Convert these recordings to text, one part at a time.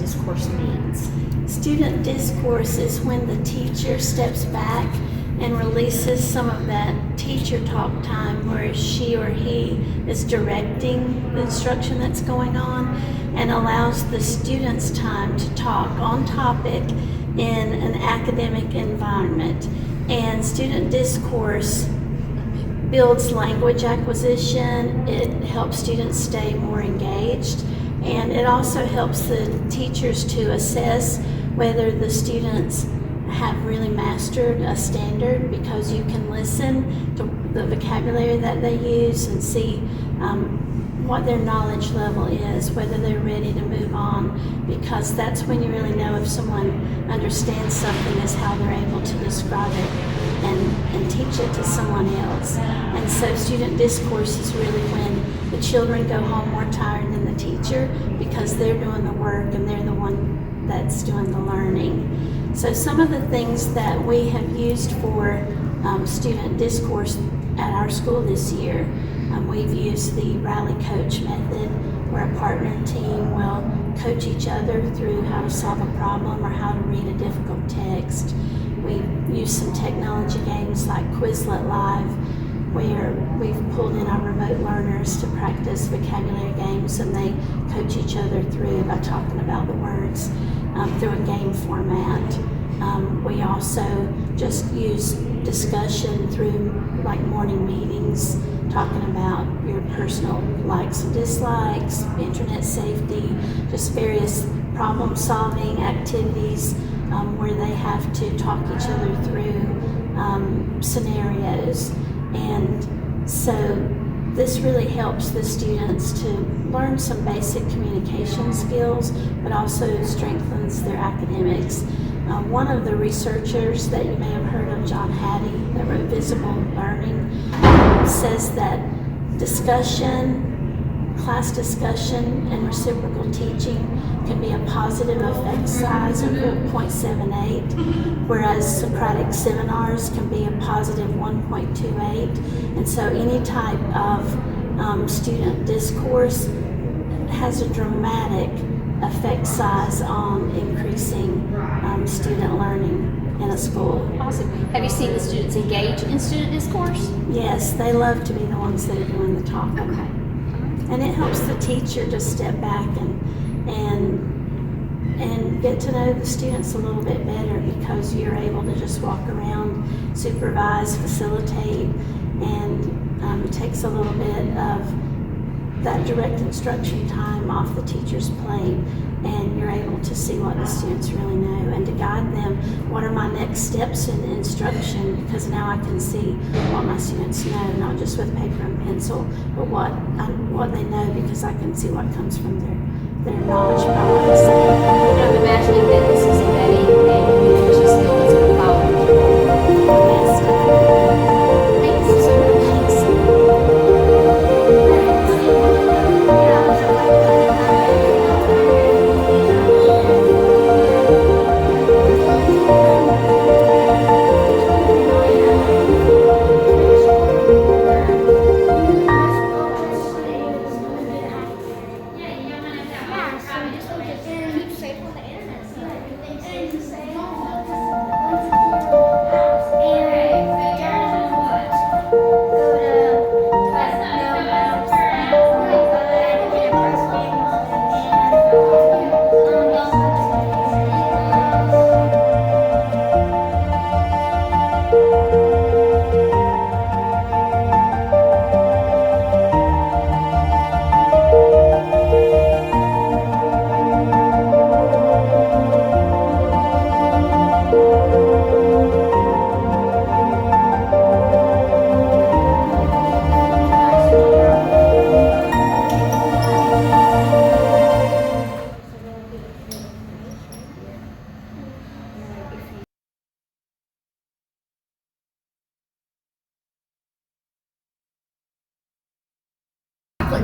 discourse means? Student discourse is when the teacher steps back and releases some of that teacher talk time where she or he is directing the instruction that's going on and allows the students time to talk on topic in an academic environment. And student discourse builds language acquisition, it helps students stay more engaged, and it also helps the teachers to assess whether the students have really mastered a standard, because you can listen to the vocabulary that they use and see what their knowledge level is, whether they're ready to move on, because that's when you really know if someone understands something, is how they're able to describe it and teach it to someone else. And so student discourse is really when the children go home more tired than the teacher, because they're doing the work and they're the one that's doing the learning. So some of the things that we have used for student discourse at our school this year, we've used the Rally Coach method, where a partner and team will coach each other through how to solve a problem or how to read a difficult text. We've used some technology games like Quizlet Live, where we've pulled in our remote learners to practice vocabulary games, and they coach each other through by talking about the words through a game format. We also just use discussion through like morning meetings, talking about your personal likes and dislikes, internet safety, just various problem-solving activities where they have to talk each other through scenarios. And so this really helps the students to learn some basic communication skills, but also strengthens their academics. One of the researchers that you may have heard of, John Hattie, that wrote Visible Learning, says that class discussion and reciprocal teaching can be a positive effect size of 0.78, whereas Socratic seminars can be a positive 1.28. And so any type of student discourse has a dramatic effect size on increasing student learning in a school. Awesome. Have you seen the students engage in student discourse? Yes, they love to be the ones that are doing the talking. Okay. And it helps the teacher to step back and get to know the students a little bit better, because you're able to just walk around, supervise, facilitate, and it takes a little bit of that direct instruction time off the teacher's plate, and you're able to see what the students really know and to guide them. What are my next steps in instruction? Because now I can see what my students know, not just with paper and pencil, but what they know, because I can see what comes from their knowledge about what they say. And I'm imagining that this is embedding a communication skill that's going to follow. Yes, definitely. Thank you so much.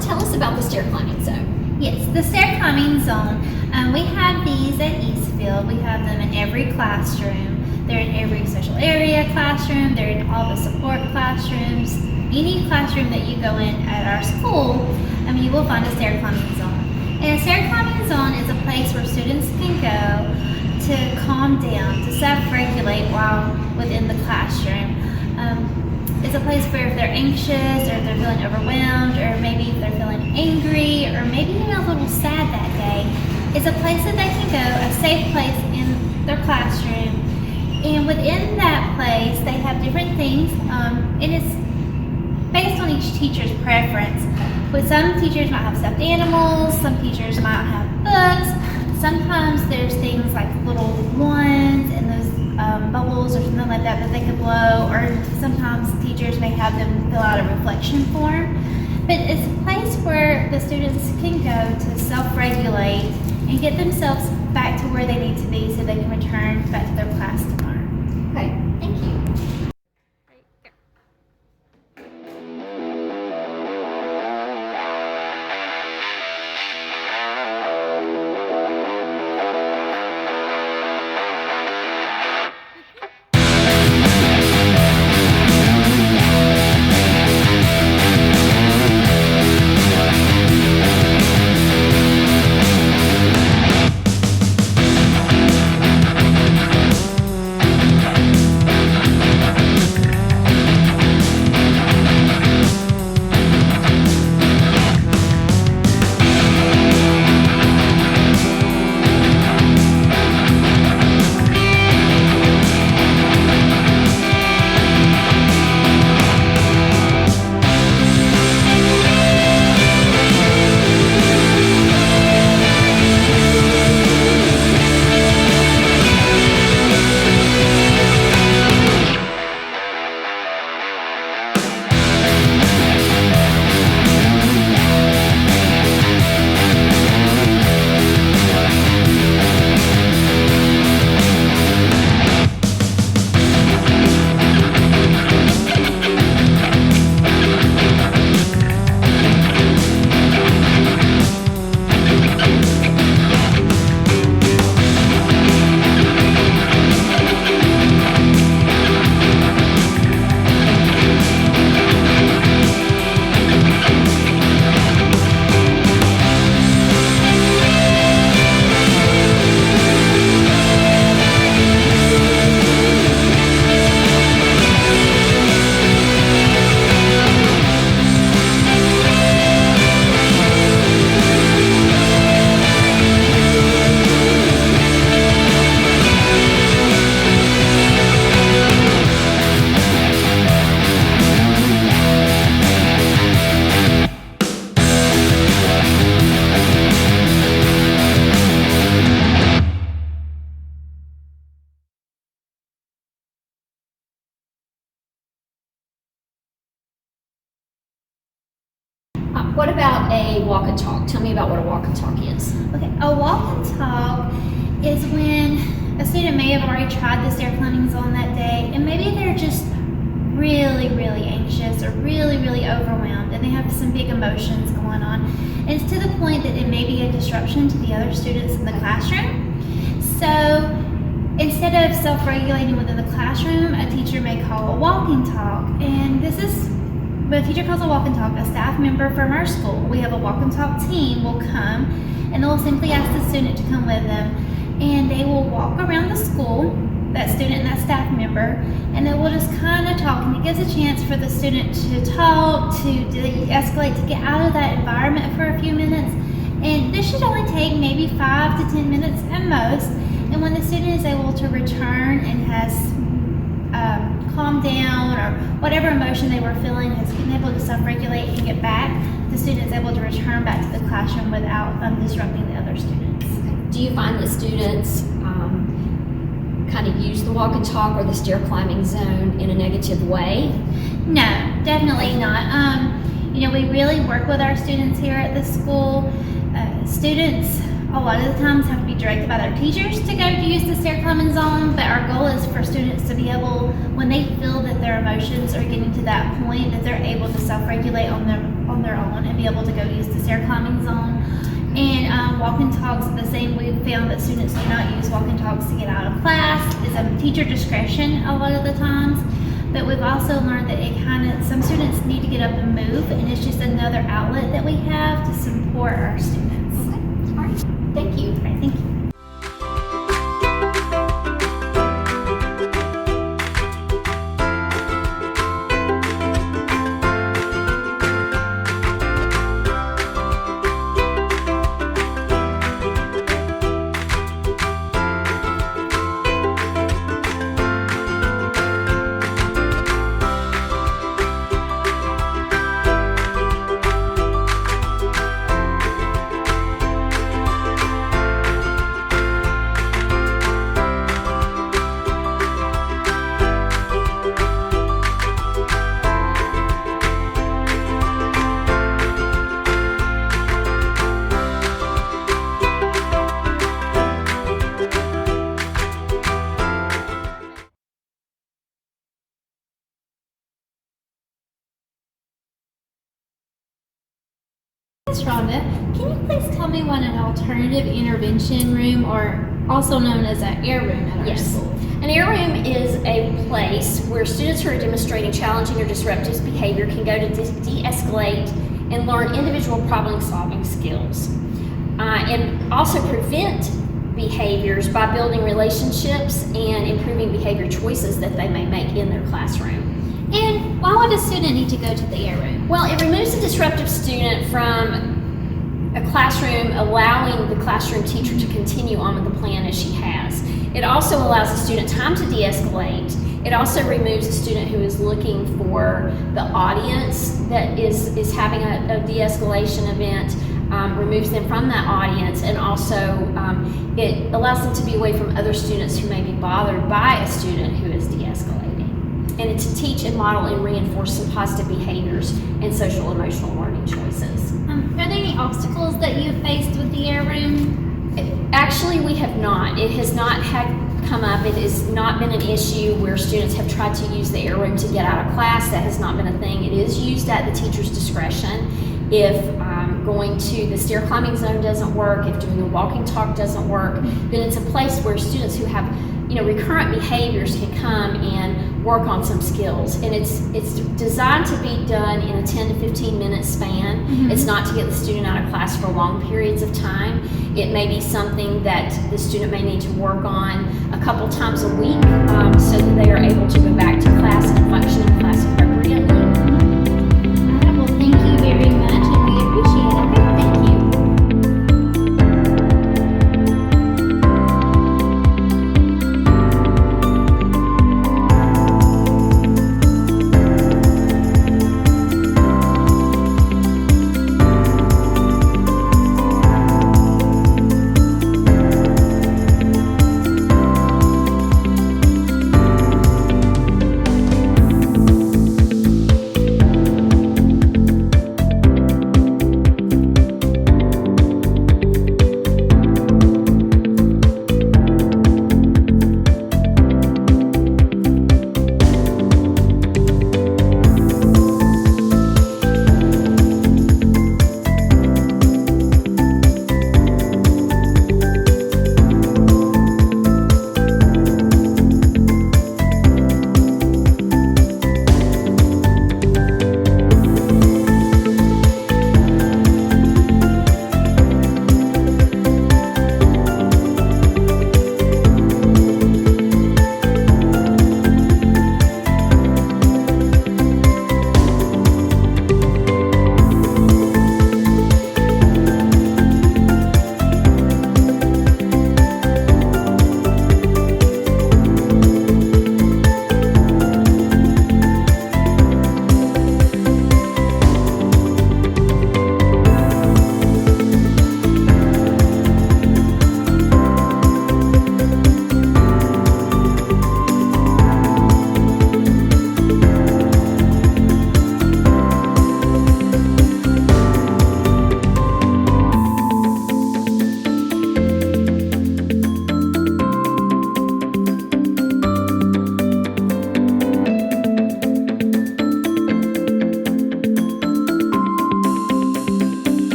Tell us about the stair climbing zone. Yes, the stair climbing zone. We have these at Eastfield. We have them in every classroom. They're in every special area classroom. They're in all the support classrooms. Any classroom that you go in at our school, you will find a stair climbing zone. And a stair climbing zone is a place where students calm down, to self-regulate while within the classroom. It's a place where if they're anxious or if they're feeling overwhelmed or maybe if they're feeling angry or maybe even a little sad that day, it's a place that they can go, a safe place in their classroom. And within that place, they have different things, and it's based on each teacher's preference. With some teachers might have stuffed animals, some teachers might have books. Sometimes there's things like little wands and those bubbles or something like that they could blow, or sometimes teachers may have them fill out a reflection form. But it's a place where the students can go to self-regulate and get themselves back to where they need to be so they can return back to their class to learn. Okay, thank you. What about a walk and talk? Tell me about what a walk and talk is. Okay, a walk and talk is when a student may have already tried the stair climbing zone that day, and maybe they're just really, really anxious or really, really overwhelmed, and they have some big emotions going on. And it's to the point that it may be a disruption to the other students in the classroom. So instead of self-regulating within the classroom, a teacher may call a walk and talk. And this is, when a teacher calls a walk and talk, a staff member from our school, we have a walk and talk team, will come and they'll simply ask the student to come with them. And they will walk around the school, that student and that staff member, and they will just kind of talk. And it gives a chance for the student to talk, to de-escalate, to get out of that environment for a few minutes. And this should only take maybe 5 to 10 minutes at most. And when the student is able to return and has calmed down, or whatever emotion they were feeling has been able to self-regulate and get back, the student is able to return back to the classroom without disrupting the other students. Do you find that students kind of use the walk and talk or the stair climbing zone in a negative way? No, definitely not. We really work with our students here at the school. Students a lot of the times have to be directed by their teachers to go to use the stair climbing zone, but our goal is for students to be able, when they feel that their emotions are getting to that point, that they're able to self-regulate on their own and be able to go use the stair climbing zone. And walk and talks are the same. We've found that students do not use walk and talks to get out of class. It's teacher discretion a lot of the times. But we've also learned that some students need to get up and move, and it's just another outlet that we have to support our students. Okay, all right. Thank you. All right, thank you. Ms. Rhonda, can you please tell me what an alternative intervention room, or also known as an air room at our Yes. school? An air room is a place where students who are demonstrating challenging or disruptive behavior can go to de-escalate and learn individual problem-solving skills. And also prevent behaviors by building relationships and improving behavior choices that they may make in their classroom. And why would a student need to go to the air room? Well, it removes a disruptive student from a classroom, allowing the classroom teacher to continue on with the plan as she has. It also allows the student time to de-escalate. It also removes a student who is looking for the audience that is having a de-escalation event, removes them from that audience, and also it allows them to be away from other students who may be bothered by a student who is de-escalating. And it's to teach and model and reinforce some positive behaviors and social emotional learning choices. Are there any obstacles that you faced with the air room? Actually, we have not. It has not come up. It has not been an issue where students have tried to use the air room to get out of class. That has not been a thing. It is used at the teacher's discretion. If going to the stair climbing zone doesn't work, if doing a walking talk doesn't work, then it's a place where students who have recurrent behaviors can come and work on some skills. And it's designed to be done in a 10 to 15 minute span. Mm-hmm. It's not to get the student out of class for long periods of time. It may be something that the student may need to work on a couple times a week so that they are able to go back to class and function in class appropriately. All right, well, thank you very much, and we appreciate it. Thank you.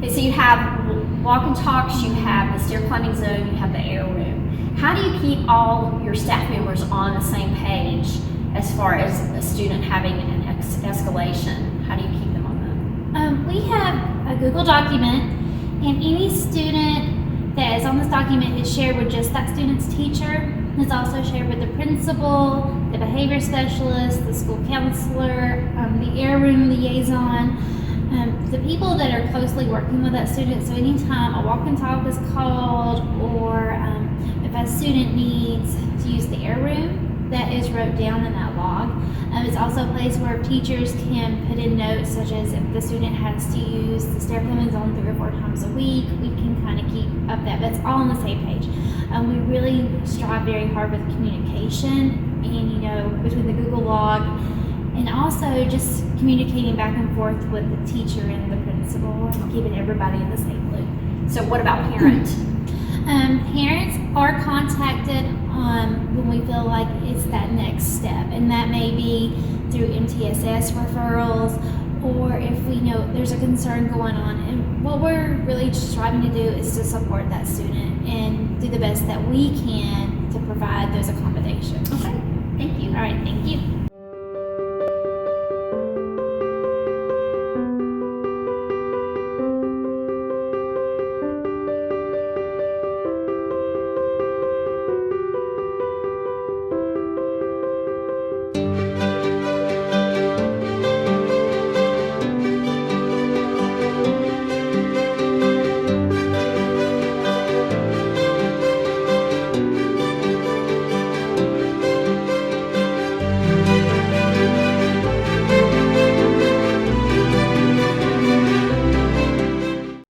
Okay, so you have walk and talks, you have the stair climbing zone, you have the air room. How do you keep all your staff members on the same page as far as a student having an escalation? How do you keep them on that? We have a Google document, and any student that is on this document is shared with just that student's teacher. It's also shared with the principal, the behavior specialist, the school counselor, the air room liaison, the people that are closely working with that student. So anytime a walk and talk is called, or if a student needs to use the air room. That is wrote down in that log. It's also a place where teachers can put in notes, such as if the student has to use the stair climbing zone 3 or 4 times a week, we can kind of keep up that. That's all on the same page. We really strive very hard with communication, and between the Google log, and also just communicating back and forth with the teacher and the principal, and keeping everybody in the same loop. So what about parent? Parents are contacted when we feel like it's that next step, and that may be through MTSS referrals, or if we know there's a concern going on. And what we're really striving to do is to support that student and do the best that we can to provide those accommodations. Okay, thank you. All right, thank you.